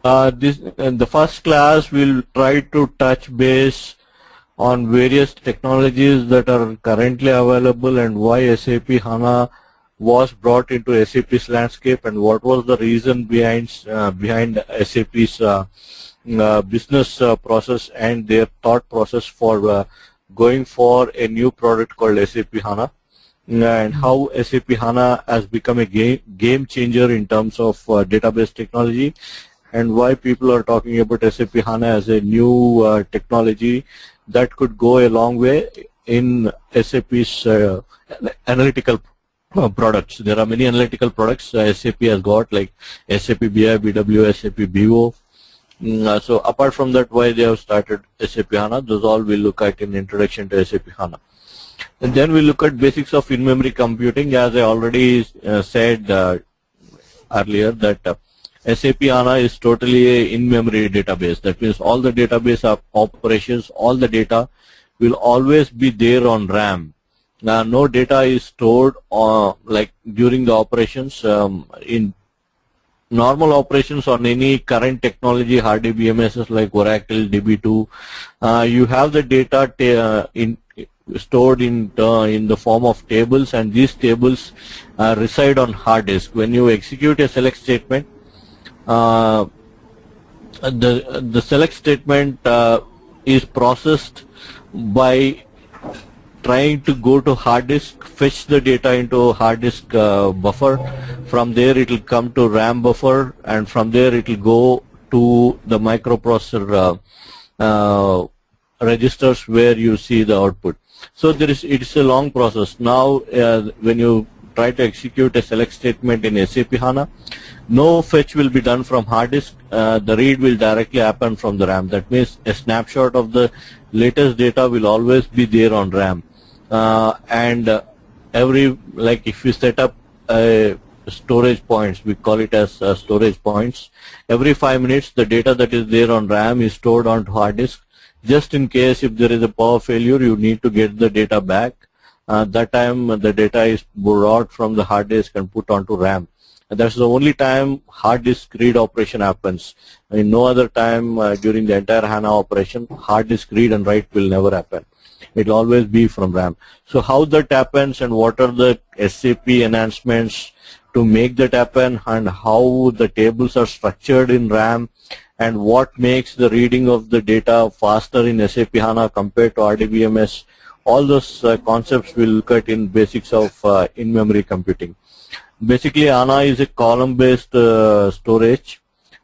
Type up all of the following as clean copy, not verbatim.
This in the first class we'll try to touch base on various technologies that are currently available and why SAP HANA was brought into SAP's landscape and what was the reason behind SAP's business process and their thought process for going for a new product called SAP HANA, and how SAP HANA has become a game changer in terms of database technology, and why people are talking about SAP HANA as a new technology that could go a long way in SAP's analytical products. There are many analytical products SAP has got, like SAP BI, BW, SAP BO. So apart from that, why they have started SAP HANA, those all we'll look at in introduction to SAP HANA. And then we'll look at basics of in-memory computing. As I already said earlier, that SAP HANA is totally a in-memory database. That means all the database operations, all the data will always be there on RAM. Now, no data is stored like during the operations. In normal operations on any current technology, hard DBMSs like Oracle, DB2, you have the data stored in the form of tables, and these tables reside on hard disk. When you execute a select statement, the select statement is processed by trying to go to hard disk, fetch the data into hard disk buffer. From there it will come to RAM buffer, and from there it will go to the microprocessor registers where you see the output. So it's a long process. Now when you try to execute a select statement in SAP HANA, no fetch will be done from hard disk. The read will directly happen from the RAM. That means a snapshot of the latest data will always be there on RAM. And like if you set up storage points, we call it as storage points. Every 5 minutes, the data that is there on RAM is stored onto hard disk. Just in case if there is a power failure, you need to get the data back. That time the data is brought from the hard disk and put onto RAM. And that's the only time hard disk read operation happens. In no other time during the entire HANA operation, hard disk read and write will never happen. It will always be from RAM. So how that happens and what are the SAP enhancements to make that happen, and how the tables are structured in RAM, and what makes the reading of the data faster in SAP HANA compared to RDBMS, all those concepts we'll look at in basics of in-memory computing. Basically, HANA is a column-based storage.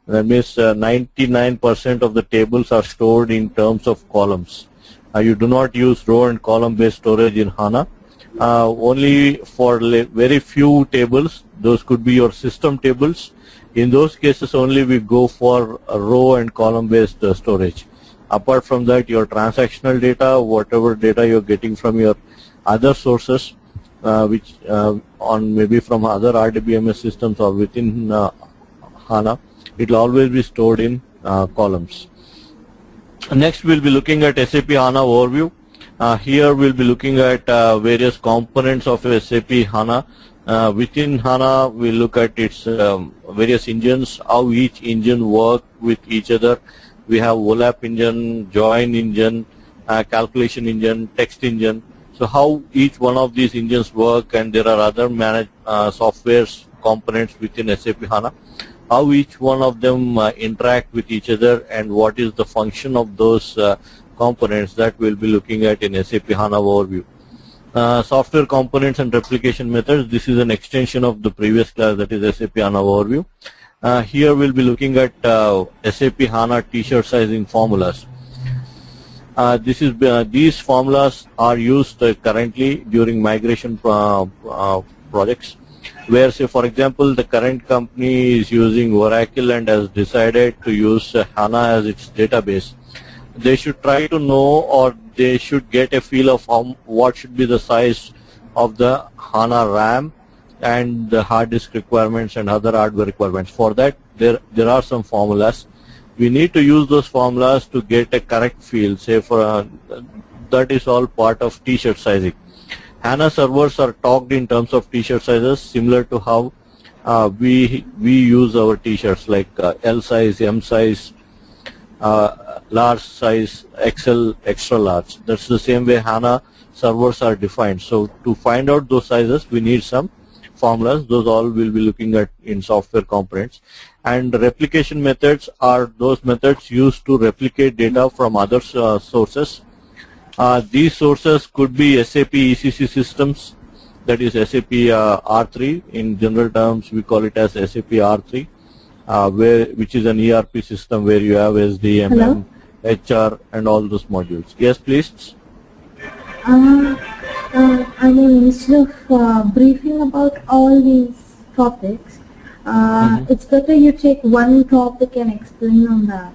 That means 99% of the tables are stored in terms of columns. You do not use row and column-based storage in HANA. Only for very few tables, those could be your system tables. In those cases only we go for a row and column-based storage. Apart from that, your transactional data, whatever data you're getting from your other sources, which on maybe from other RDBMS systems or within HANA, it will always be stored in columns. Next, we'll be looking at SAP HANA overview. Here we'll be looking at various components of SAP HANA. Within HANA, we'll look at its various engines, how each engine work with each other. We have OLAP engine, join engine, calculation engine, text engine. So how each one of these engines work, and there are other managed softwares components within SAP HANA. How each one of them interact with each other, and what is the function of those components, that we'll be looking at in SAP HANA overview. Software components and replication methods. This is an extension of the previous class, that is SAP HANA overview. Here we'll be looking at SAP HANA t-shirt sizing formulas. These formulas are used currently during migration projects, where, say for example, the current company is using Oracle and has decided to use HANA as its database. They should try to know, or they should get a feel of what should be the size of the HANA RAM and the hard disk requirements and other hardware requirements. For that, there are some formulas. We need to use those formulas to get a correct feel. Say for that is all part of t-shirt sizing. HANA servers are talked in terms of t-shirt sizes, similar to how we use our t-shirts like L size, M size, large size, XL, extra large. That's the same way HANA servers are defined. So to find out those sizes, we need some formulas. Those all we'll be looking at in software components. And replication methods are those methods used to replicate data from other sources. These sources could be SAP ECC systems, that is SAP R3. In general terms, we call it as SAP R3, which is an ERP system where you have SD, MM, HR, and all those modules. Yes, please. I mean, instead of briefing about all these topics, it's better you take one topic and explain on that.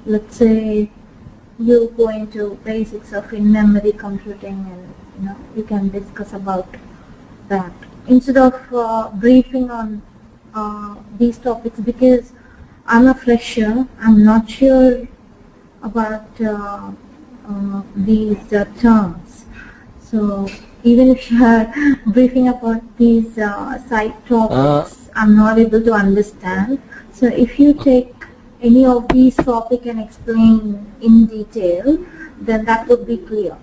Let's say you go into basics of in-memory computing, and you can discuss about that instead of briefing on these topics, because I'm a fresher. I'm not sure about these terms. So even if you are briefing about these side topics, I'm not able to understand. So if you take any of these topics and explain in detail, then that would be clear.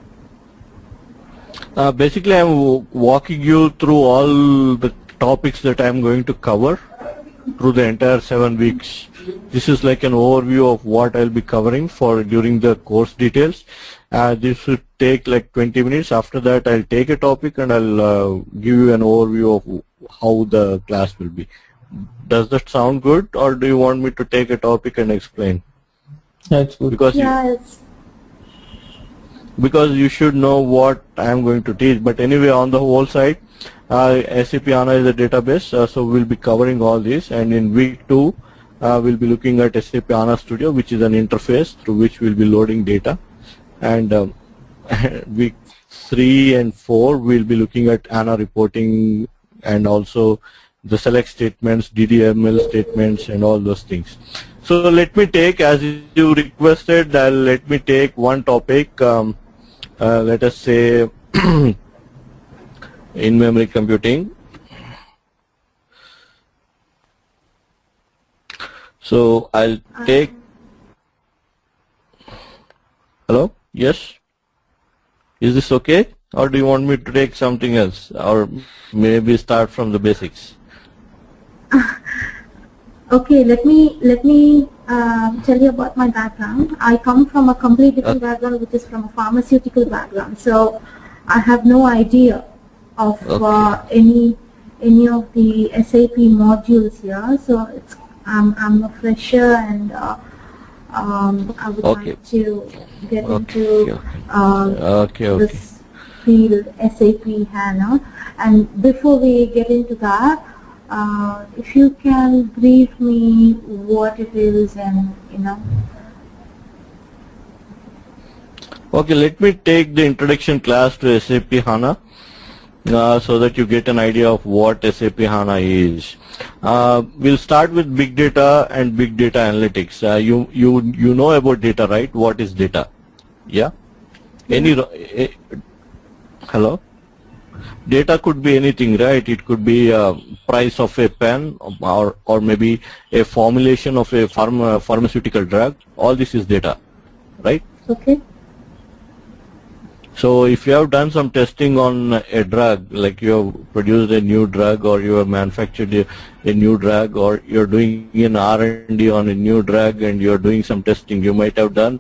Basically, I'm walking you through all the topics that I'm going to cover through the entire 7 weeks. This is like an overview of what I'll be covering for during the course details. This should take like 20 minutes. After that, I'll take a topic and I'll give you an overview of how the class will be. Does that sound good, or do you want me to take a topic and explain? That's good. Because you should know what I'm going to teach. But anyway, on the whole side, SAP HANA is a database, so we'll be covering all this. And in week 2, we'll be looking at SAP HANA Studio, which is an interface through which we'll be loading data. And week 3 and 4, we'll be looking at HANA reporting and also the select statements, DDML statements, and all those things. So let me take, as you requested, let me take one topic. Let us say in-memory computing. So I'll take. Hello? Yes? Is this okay? Or do you want me to take something else? Or maybe start from the basics? Okay, let me tell you about my background. I come from a completely different background, which is from a pharmaceutical background. So I have no idea of any of the SAP modules here. So I'm a fresher, and I would like to get into this field, SAP HANA. And before we get into that, if you can brief me what it is, and Okay, let me take the introduction class to SAP HANA so that you get an idea of what SAP HANA is. We'll start with big data and big data analytics. You know about data, right? What is data? Yeah? Hello? Data could be anything, right? It could be price of a pen, or maybe a formulation of a pharmaceutical drug. All this is data, right? Okay. So if you have done some testing on a drug, like you have produced a new drug, or you have manufactured a new drug, or you're doing an R&D on a new drug and you're doing some testing, you might have done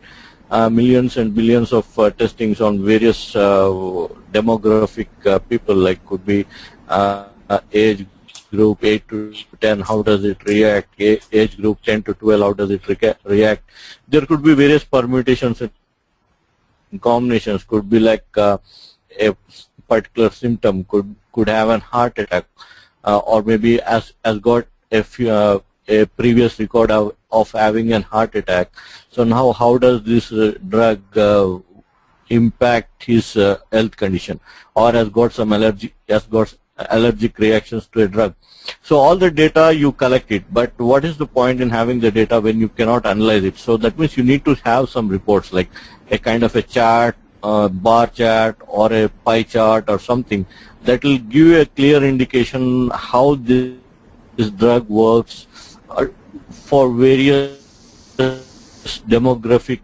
millions and billions of testings on various demographic people, like could be age group 8 to 10, how does it react, age group 10 to 12, how does it react. There could be various permutations and combinations. Could be like a particular symptom could have an heart attack, or maybe has got a previous record of having an heart attack. So now how does this drug impact his health condition, or has got some allergic reactions to a drug. So all the data you collect it, but what is the point in having the data when you cannot analyze it? So that means you need to have some reports, like a kind of a chart, bar chart, or a pie chart or something that will give you a clear indication how this this drug works for various demographic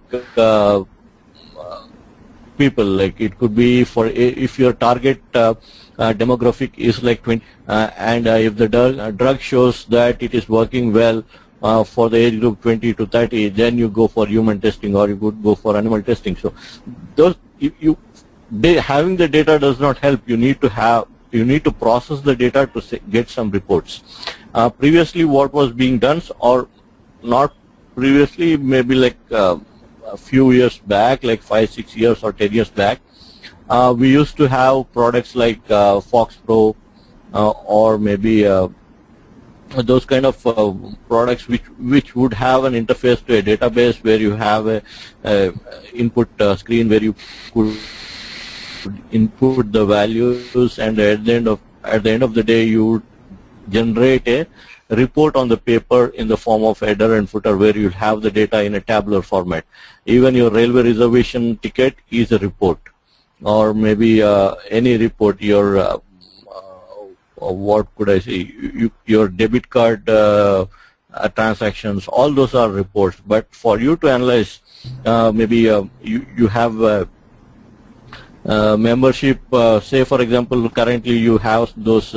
people. Like it could be for if your target demographic is like 20, and if the drug shows that it is working well for the age group 20 to 30, then you go for human testing, or you could go for animal testing. So those having the data does not help. You need to process the data to get some reports. Previously, what was being done, or not previously, maybe like a few years back, like 5, 6 years or 10 years back, we used to have products like Fox Pro or maybe those kind of products which would have an interface to a database where you have a input screen where you could input the values, and at the end of the day you generate a report on the paper in the form of header and footer, where you have the data in a tabular format. Even your railway reservation ticket is a report, or maybe any report. Your what could I say? Your debit card transactions, all those are reports. But for you to analyze, maybe you have membership. Say for example, currently you have those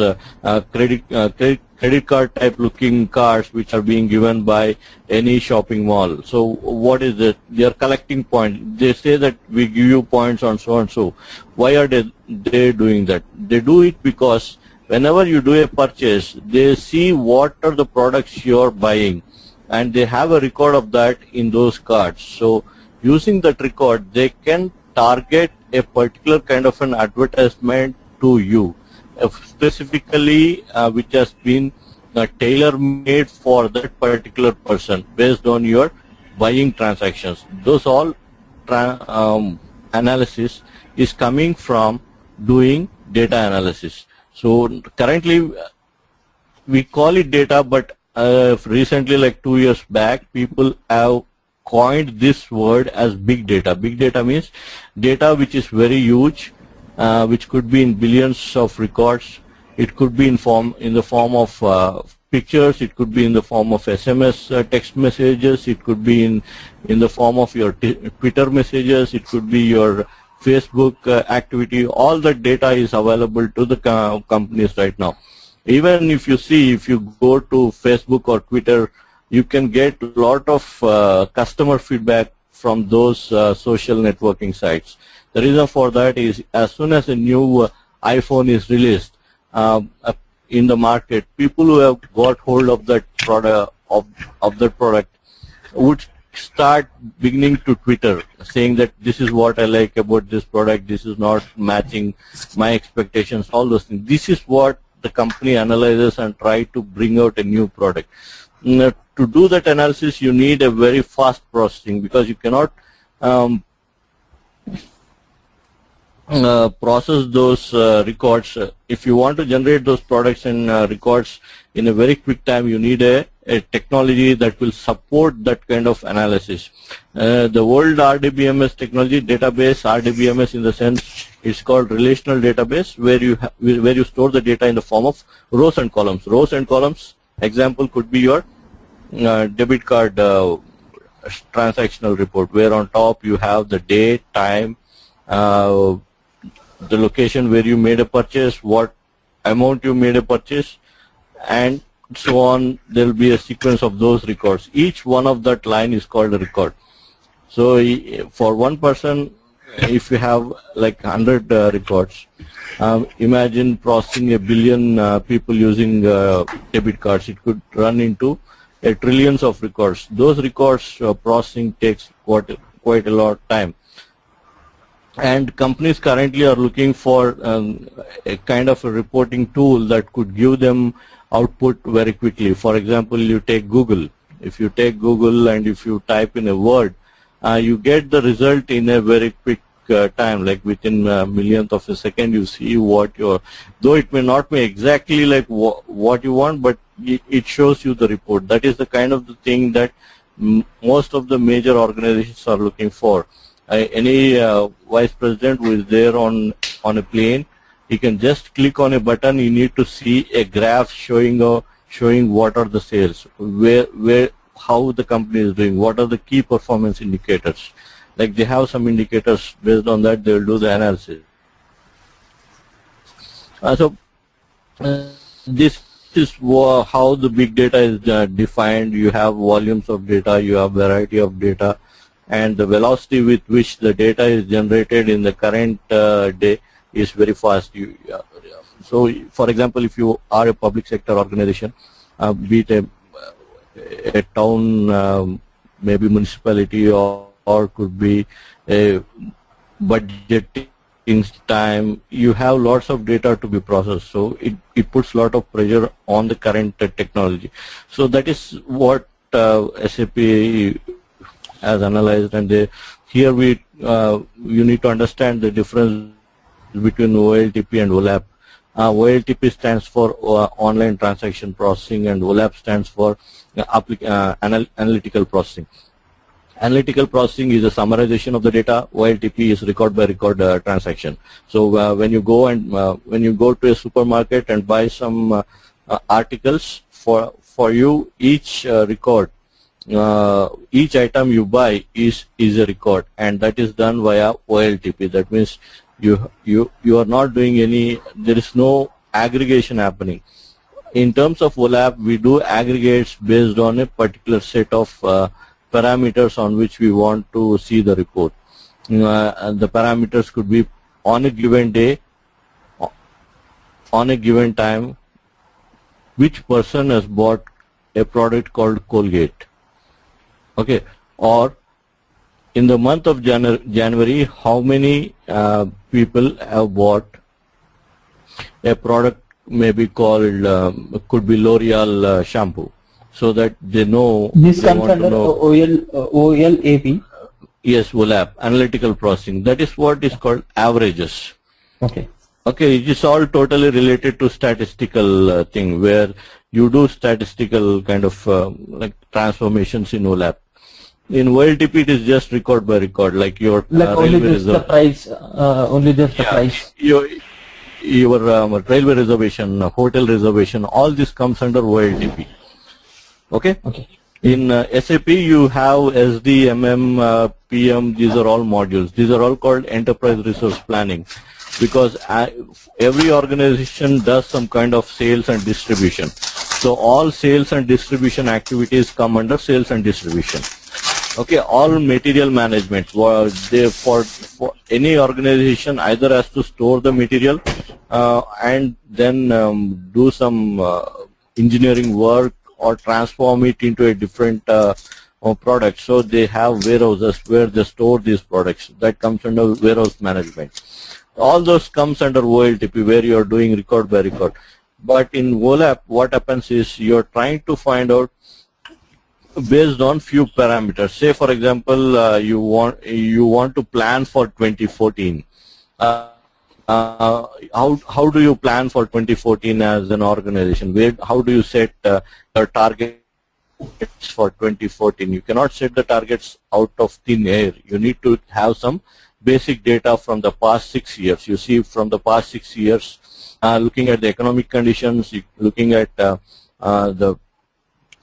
credit card type looking cards which are being given by any shopping mall. So what is it? They are collecting points. They say that we give you points on so and so. Why are they doing that? They do it because whenever you do a purchase, they see what are the products you are buying, and they have a record of that in those cards. So using that record, they can target a particular kind of an advertisement to you, specifically which has been tailor-made for that particular person based on your buying transactions. Those all analysis is coming from doing data analysis. So currently we call it data, but recently, like 2 years back, people have coined this word as big data. Big data means data which is very huge, which could be in billions of records. It could be in the form of pictures. It could be in the form of SMS text messages. It could be in the form of your Twitter messages. It could be your Facebook activity. All that data is available to the companies right now. Even if you go to Facebook or Twitter, you can get a lot of customer feedback from those social networking sites. The reason for that is, as soon as a new iPhone is released in the market, people who have got hold of that product would start beginning to Twitter, saying that this is what I like about this product, this is not matching my expectations, all those things. This is what the company analyzes and try to bring out a new product. Now, to do that analysis, you need a very fast processing, because you cannot process those records. If you want to generate those products and records in a very quick time, you need a technology that will support that kind of analysis. The old RDBMS technology, database, RDBMS in the sense, it's called relational database, where you store the data in the form of rows and columns. Rows and columns, example could be your debit card transactional report, where on top you have the date, time, the location where you made a purchase, what amount you made a purchase, and so on. There will be a sequence of those records. Each one of that line is called a record. So for one person, if you have like 100 records, imagine processing 1 billion people using debit cards. It could run into trillions of records. Those records processing takes quite a lot of time. And companies currently are looking for a kind of a reporting tool that could give them output very quickly. For example, you take Google. If you take Google and if you type in a word, you get the result in a very quick time, like within a millionth of a second. You see what though it may not be exactly like what you want, but it shows you the report. That is the kind of the thing that most of the major organizations are looking for. Any vice president who is there on a plane, he can just click on a button. You need to see a graph showing showing what are the sales, how the company is doing, what are the key performance indicators. Like they have some indicators, based on that they will do the analysis. This is how the big data is defined. You have volumes of data, you have variety of data, and the velocity with which the data is generated in the current day is very fast. So, for example, if you are a public sector organization, be it a town, maybe municipality, or could be a budgeting time, you have lots of data to be processed. So it puts a lot of pressure on the current technology. So that is what SAP has analyzed, and here you need to understand the difference between OLTP and OLAP. OLTP stands for online transaction processing, and OLAP stands for analytical processing. Analytical processing is a summarization of the data. OLTP is record-by-record transaction. So when you go to a supermarket and buy some articles, for you each record, each item you buy is a record, and that is done via OLTP. That means you are not doing any. There is no aggregation happening. In terms of OLAP, we do aggregates based on a particular set of parameters on which we want to see the report. And the parameters could be on a given day, on a given time, which person has bought a product called Colgate. Okay, or in the month of January, how many people have bought a product maybe called, could be L'Oreal shampoo, so that they know. This comes under OLAP. Yes, OLAP, analytical processing. That is what is called averages. Okay. Okay, it is all totally related to statistical thing, where you do statistical kind of like transformations in OLAP. In OLTP, it is just record by record, like your only just the price, only just the price. Your railway reservation, hotel reservation, all this comes under OLTP. Okay. Okay. In SAP, you have SD, MM, PM. These are all modules. These are all called enterprise resource planning, because every organization does some kind of sales and distribution. So all sales and distribution activities come under sales and distribution. Okay, all material management. For any organization, either has to store the material and then do some engineering work or transform it into a different product. So they have warehouses where they store these products. That comes under warehouse management. All those comes under OLTP, where you are doing record by record. But in OLAP, what happens is you are trying to find out based on few parameters. Say, for example, you want to plan for 2014. How do you plan for 2014 as an organization? How do you set your targets for 2014? You cannot set the targets out of thin air. You need to have some basic data from the past 6 years. You see, from the past 6 years, looking at the economic conditions, looking at the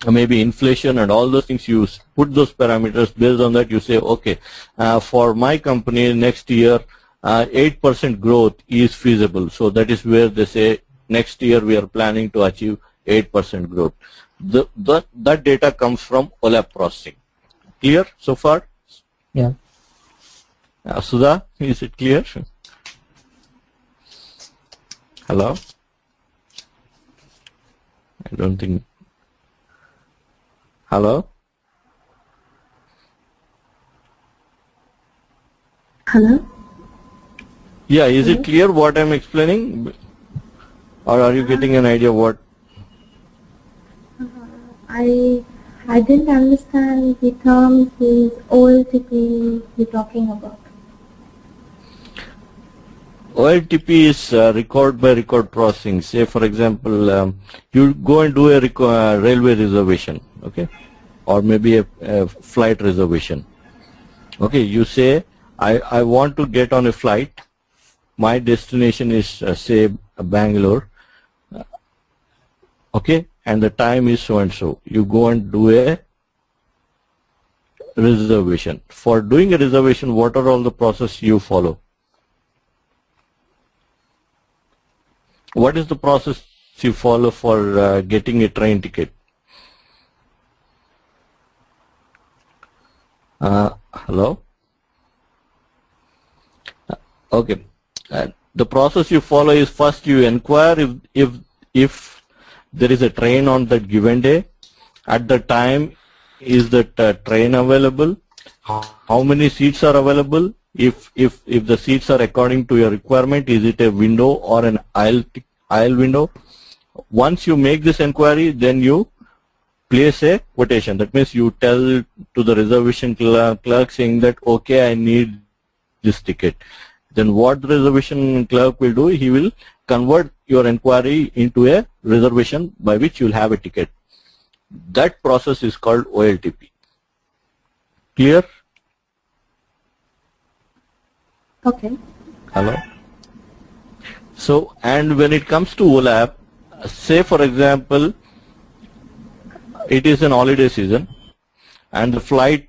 maybe inflation and all those things, you put those parameters. Based on that, you say, okay, for my company next year, 8% growth is feasible. So that is where they say next year we are planning to achieve 8% growth. That data comes from OLAP processing. Clear so far? Yeah. Sudha, is it clear? Hello? I don't think. Hello? Hello? Yeah, is it clear what I'm explaining? Or are you getting an idea what? I didn't understand the terms is OLTP you're talking about. OLTP is record by record processing. Say, for example, you go and do a railway reservation, okay, or maybe a flight reservation. Okay, you say, I want to get on a flight. My destination is, say, Bangalore. Okay, and the time is so and so. You go and do a reservation. For doing a reservation, what are all the process you follow? What is the process you follow for getting a train ticket? Hello? Okay. The process you follow is first you inquire if there is a train on that given day. At the time, is that train available? How many seats are available? If the seats are according to your requirement, is it a window or an aisle window? Once you make this inquiry, then you place a quotation. That means you tell to the reservation clerk saying that, okay, I need this ticket. Then what the reservation clerk will do, he will convert your inquiry into a reservation by which you will have a ticket. That process is called OLTP. Clear? Okay. Hello? So, and when it comes to OLAP, say for example, it is an holiday season and the flight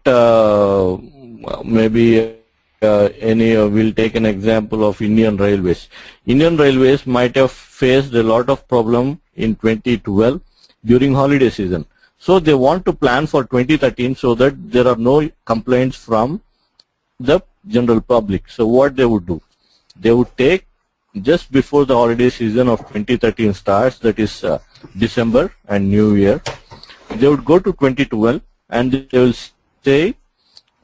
maybe we'll take an example of Indian Railways. Indian Railways might have faced a lot of problem in 2012 during holiday season. So they want to plan for 2013 so that there are no complaints from the general public. So what they would do? They would take just before the holiday season of 2013 starts, that is December and New Year, they would go to 2012 and they will say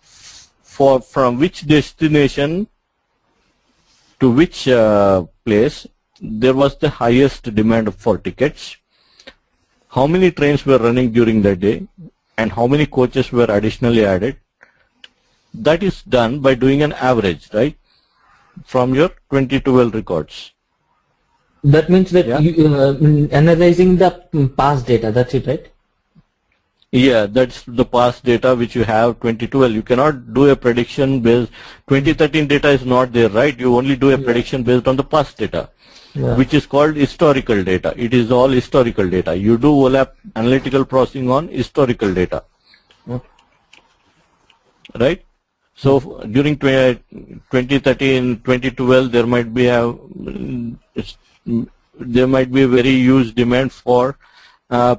from which destination to which place there was the highest demand for tickets, how many trains were running during that day, and how many coaches were additionally added. That is done by doing an average, right, from your 2012 records. That means that Yeah. you analyzing the past data. That's it, right? Yeah, that's the past data which you have 2012. You cannot do a prediction based. 2013 data is not there, right? You only do a prediction based on the past data, which is called historical data. It is all historical data. You do OLAP analytical processing on historical data, right? So during 2013, 2012, there might be a very huge demand for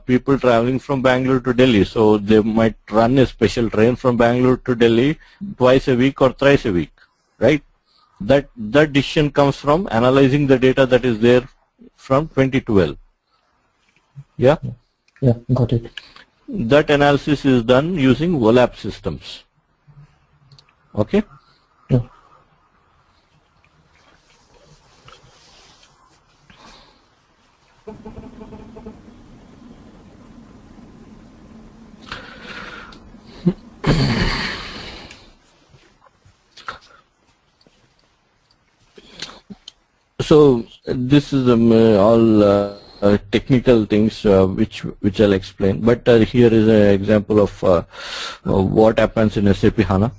people traveling from Bangalore to Delhi. So they might run a special train from Bangalore to Delhi twice a week or thrice a week, right? That decision comes from analyzing the data that is there from 2012. Yeah? Yeah, got it. That analysis is done using OLAP systems. Okay? Yeah. So this is all technical things which I'll explain. But here is an example of what happens in SAP HANA.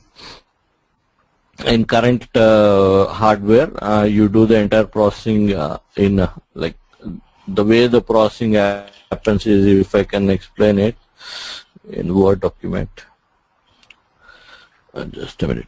In current hardware, you do the entire processing in like the way the processing happens is, if I can explain it in Word document. Just a minute.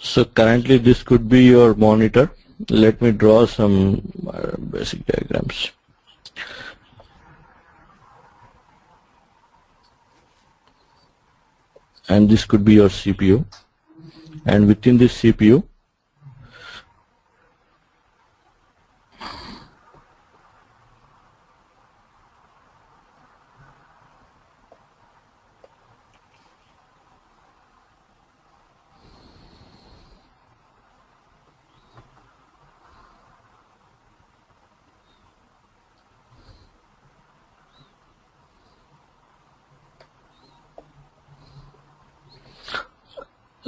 So currently this could be your monitor. Let me draw some basic diagrams. And this could be your CPU. And within this CPU,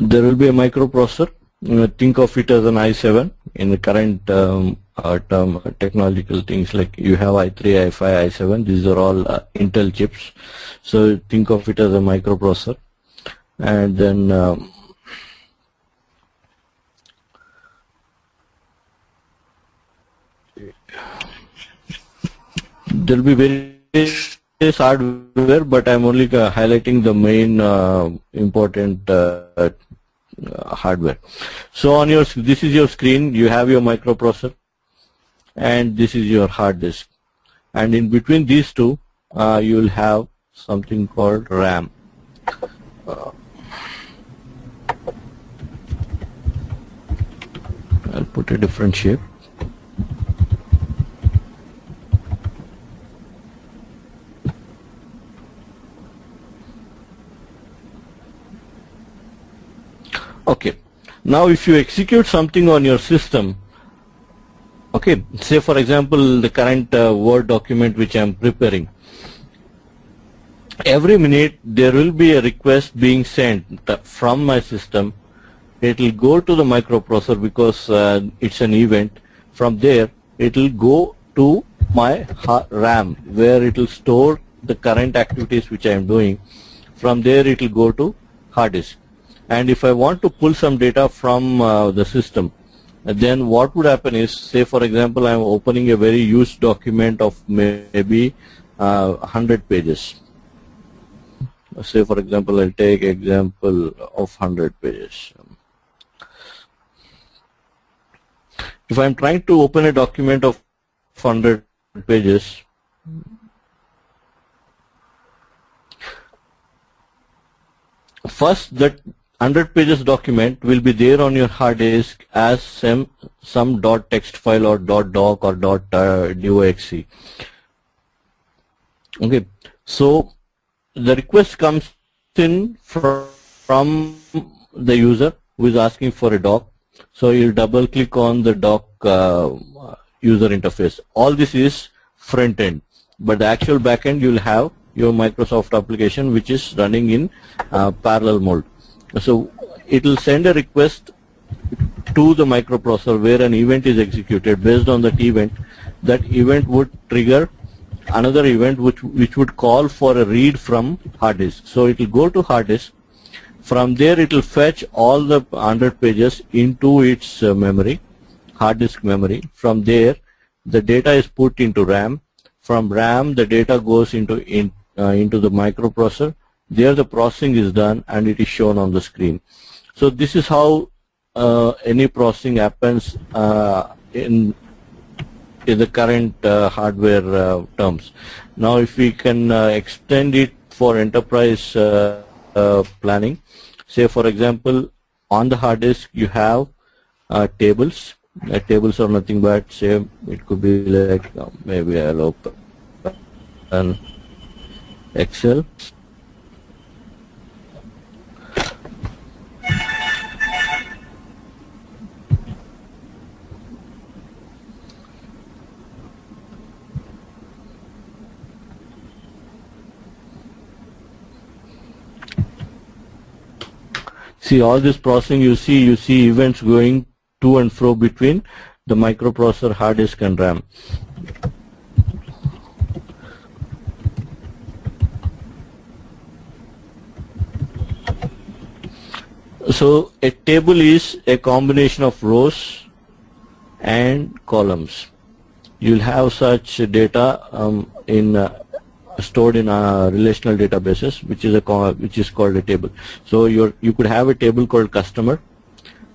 there will be a microprocessor think of it as an i7 in the current technological things, like you have i3, i5, i7. These are all Intel chips. So think of it as a microprocessor, and then there will be various hardware, but I'm only highlighting the main important hardware. So on your, this is your screen, you have your microprocessor, and this is your hard disk, and in between these two you will have something called RAM. I'll put a different shape. Okay, now if you execute something on your system, okay, say for example the current Word document which I am preparing, every minute there will be a request being sent from my system. It will go to the microprocessor because it's an event. From there it will go to my RAM, where it will store the current activities which I am doing. From there it will go to hard disk. And if I want to pull some data from the system, then what would happen is, say for example I am opening a very used document of maybe 100 pages. Say for example I'll take example of 100 pages. If I'm trying to open a document of 100 pages, first that 100 pages document will be there on your hard disk as some .text file or .doc or .doxe. Okay, so the request comes in from the user who is asking for a doc. So you'll double click on the doc user interface. All this is front end, but the actual back end you'll have your Microsoft application which is running in parallel mode. So it will send a request to the microprocessor where an event is executed. Based on that event would trigger another event which would call for a read from hard disk. So it will go to hard disk. From there it will fetch all the 100 pages into its memory, hard disk memory. From there the data is put into RAM. From RAM the data goes into the microprocessor. There the processing is done and it is shown on the screen. So this is how any processing happens in the current hardware terms. Now if we can extend it for enterprise planning, say for example on the hard disk you have tables. Tables are nothing but, say it could be like maybe I'll open an Excel. See all this processing, you see events going to and fro between the microprocessor, hard disk and RAM. So a table is a combination of rows and columns. You'll have such data stored in relational databases, which is called a table. So you could have a table called customer.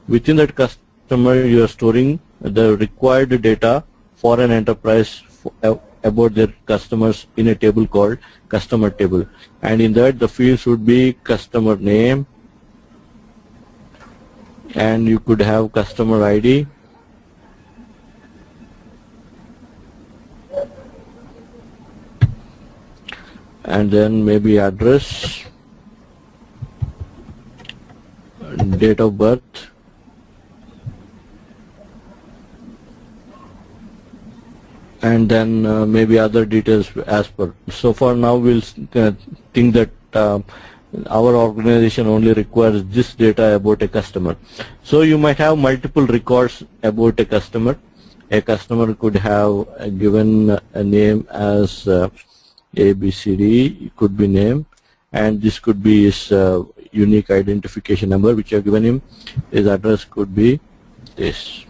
Within that customer, you are storing the required data for an enterprise about their customers in a table called customer table. And in that, the fields would be customer name, and you could have customer ID, and then maybe address, date of birth, and then maybe other details as per. So for now we'll think that our organization only requires this data about a customer. So you might have multiple records about a customer. A customer could have given a name as ABCD, it could be name, and this could be his unique identification number which you have given him. His address could be this.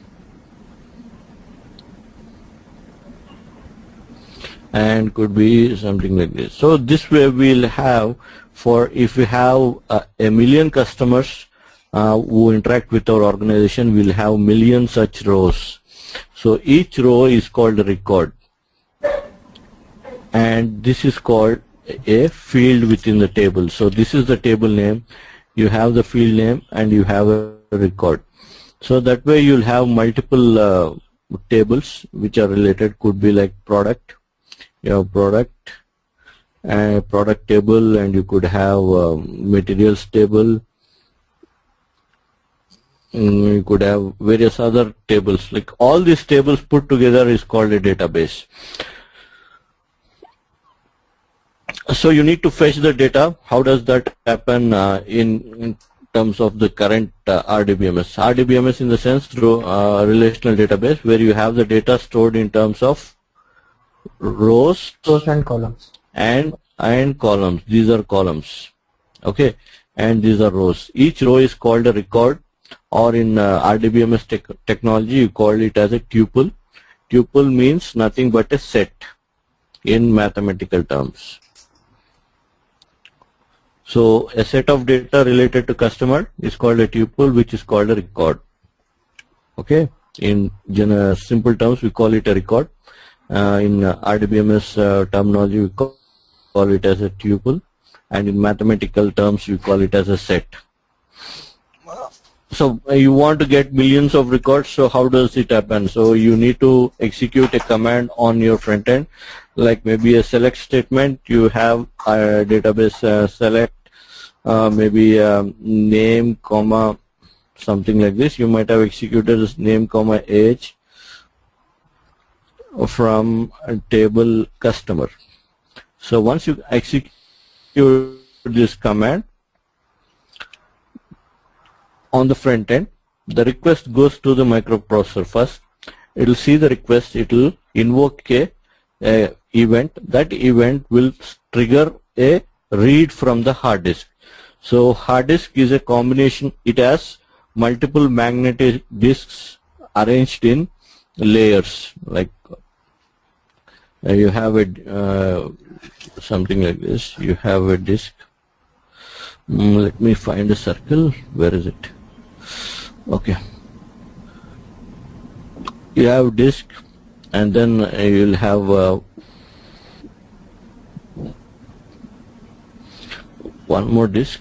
And could be something like this. So this way we'll have, for if we have a million customers who interact with our organization, we'll have million such rows. So each row is called a record, and this is called a field within the table. So this is the table name, you have the field name, and you have a record. So that way you'll have multiple tables which are related. Could be like product, you have product and product table, and you could have materials table. You could have various other tables. Like all these tables put together is called a database. So you need to fetch the data. How does that happen in terms of the current RDBMS? RDBMS in the sense through relational database, where you have the data stored in terms of rows and columns. And columns. These are columns, okay, and these are rows. Each row is called a record, or in RDBMS technology you call it as a tuple. Tuple means nothing but a set in mathematical terms. So a set of data related to customer is called a tuple, which is called a record. Okay, in simple terms we call it a record. In RDBMS terminology we call it as a tuple, and in mathematical terms we call it as a set. So you want to get millions of records, so how does it happen? So you need to execute a command on your front end, like maybe a select statement. You have a database select, maybe name, comma, something like this. You might have executed this name, comma, age from a table customer. So once you execute this command on the front end, the request goes to the microprocessor first. It will see the request, it will invoke a event. That event will trigger a read from the hard disk. So hard disk is a combination, it has multiple magnetic disks arranged in layers, like you have a something like this. You have a disk. Let me find a circle. Where is it? Okay. You have disk, and then you'll have one more disk.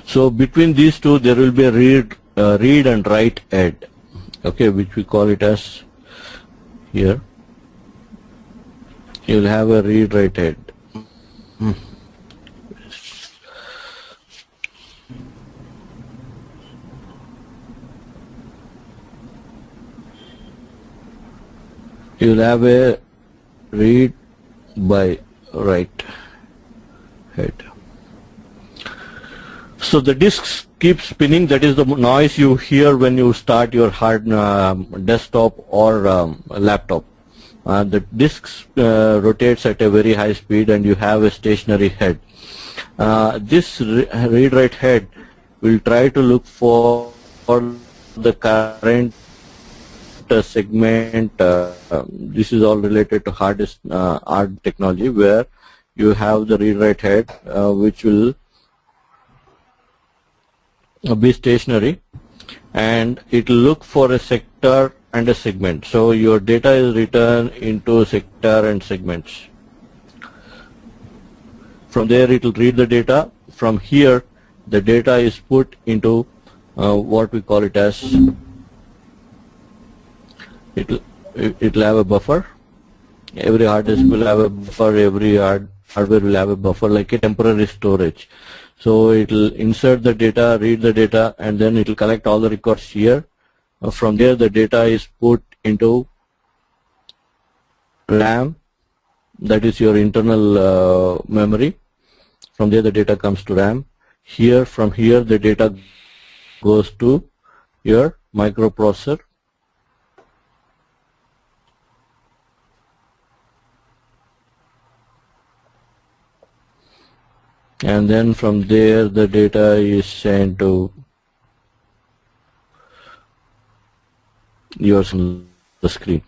So between these two there will be a read and write head, okay, which we call it as here. You will have a read write head. You will have a read by write head. So the disks keep spinning. That is the noise you hear when you start your hard desktop or laptop. The disks rotates at a very high speed, and you have a stationary head. This read-write head will try to look for the current segment. This is all related to hard technology, where you have the read-write head, which will be stationary, and it will look for a sector and a segment. So your data is written into sector and segments. From there it will read the data. From here the data is put into what we call it as, it will have a buffer. Every hard disk will have a buffer, every hardware will have a buffer, like a temporary storage. So it will insert the data, read the data, and then it will collect all the records here. From there the data is put into RAM, that is your internal memory. From there the data comes to RAM. Here, from here the data goes to your microprocessor. And then from there the data is sent to yours on the screen.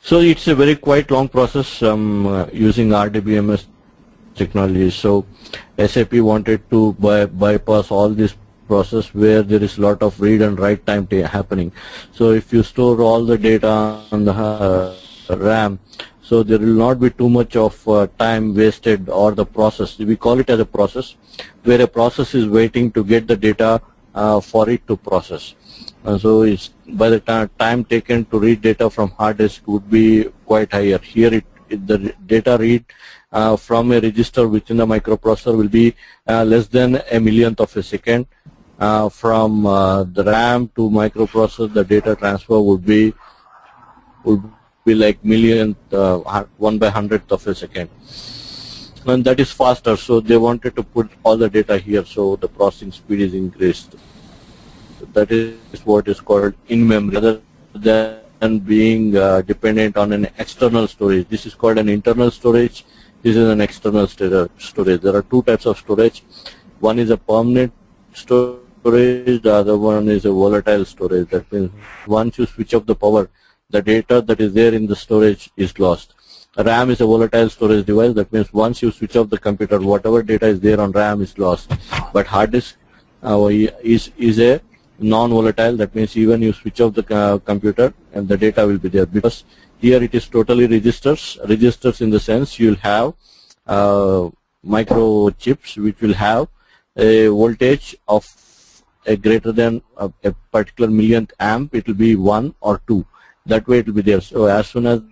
So it's a very quite long process using RDBMS technology. So SAP wanted to bypass all this process where there is a lot of read and write time happening. So if you store all the data on the RAM, so there will not be too much of time wasted, or the process, we call it as a process, where a process is waiting to get the data for it to process. So it's, by the time taken to read data from hard disk would be quite higher. Here the data read from a register within the microprocessor will be less than a millionth of a second. From the RAM to microprocessor, the data transfer would be like millionth, 1/100th of a second, and that is faster. So they wanted to put all the data here, so the processing speed is increased. That is what is called in-memory, rather than being dependent on an external storage. This is called an internal storage. This is an external storage. There are two types of storage. One is a permanent storage. The other one is a volatile storage. That means once you switch off the power, the data that is there in the storage is lost. RAM is a volatile storage device. That means once you switch off the computer, whatever data is there on RAM is lost. But hard disk is a non-volatile. That means even you switch off the computer and the data will be there, because here it is totally registers. Registers in the sense you will have microchips which will have a voltage of a greater than a particular millionth amp. It will be 1 or 2. That way it will be there. So as soon as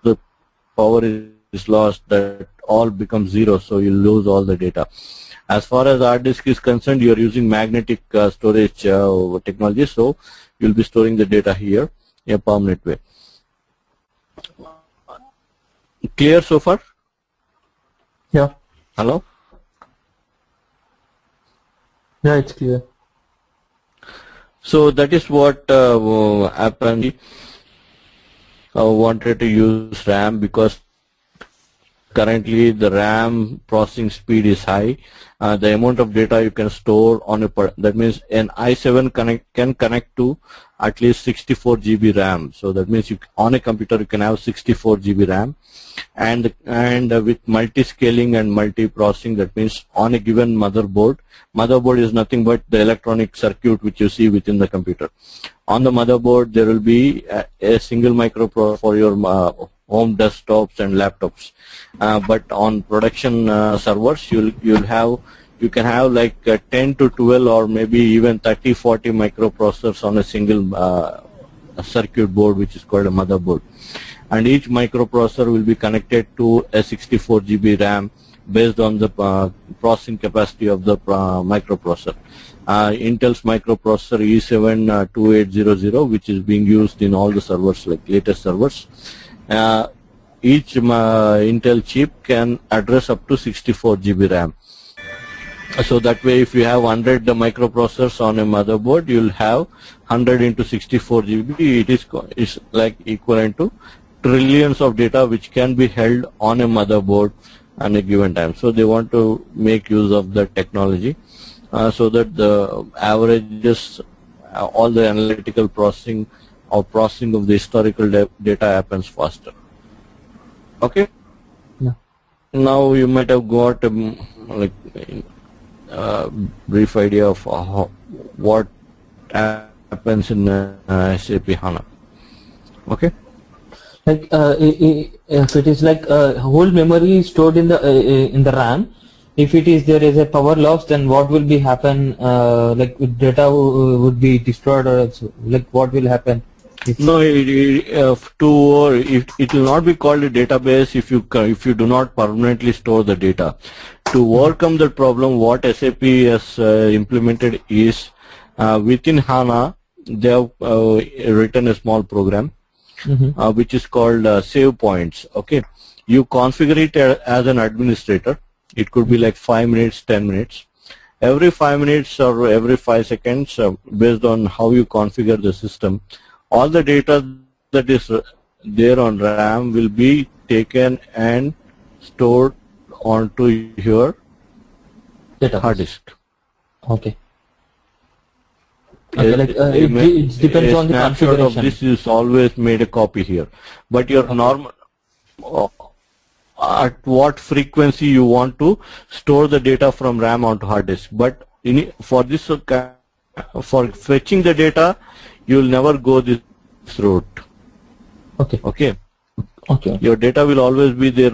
the power is lost, that all becomes zero, so you lose all the data. As far as hard disk is concerned, you are using magnetic storage technology, so you will be storing the data here in a permanent way. Clear so far? Yeah. Hello? Yeah, it's clear. So that is what happened. Wanted to use RAM because currently the RAM processing speed is high. The amount of data you can store on that means an i7 can connect to at least 64 GB RAM. So that means on a computer you can have 64 GB RAM, and with multi-scaling and multi-processing, that means on a given motherboard is nothing but the electronic circuit which you see within the computer. On the motherboard there will be a single microprocessor for your home desktops and laptops, but on production servers you can have like 10 to 12 or maybe even 30-40 microprocessors on a single circuit board, which is called a motherboard, and each microprocessor will be connected to a 64 GB RAM based on the processing capacity of the microprocessor. Intel's microprocessor E7-2800, which is being used in all the servers, like latest servers. Each Intel chip can address up to 64 GB RAM. So that way, if you have 100 microprocessors on a motherboard, you will have 100 into 64 GB. It is like equivalent to trillions of data which can be held on a motherboard at a given time. So they want to make use of the technology so that the averages, all the analytical processing or processing of the historical data happens faster. Okay. Yeah. Now you might have got brief idea of what happens in SAP HANA. Okay. Like if it is like whole memory stored in the RAM, if it is there is a power loss, then what will be happen? Like data would be destroyed, or also, like what will happen? No, it will not be called a database if you do not permanently store the data. To overcome that problem, what SAP has implemented is within HANA they have written a small program which is called save points. Okay, You configure it as an administrator. It could be like 5 minutes, 10 minutes. Every 5 minutes or every 5 seconds, based on how you configure the system, all the data that is there on RAM will be taken and stored onto your hard disk. Okay. Okay, like it depends on the configuration. Of this is always made a copy here, but your normal at what frequency you want to store the data from RAM onto hard disk. But for this for fetching the data, you will never go this route. Okay. Okay. Okay. Your data will always be there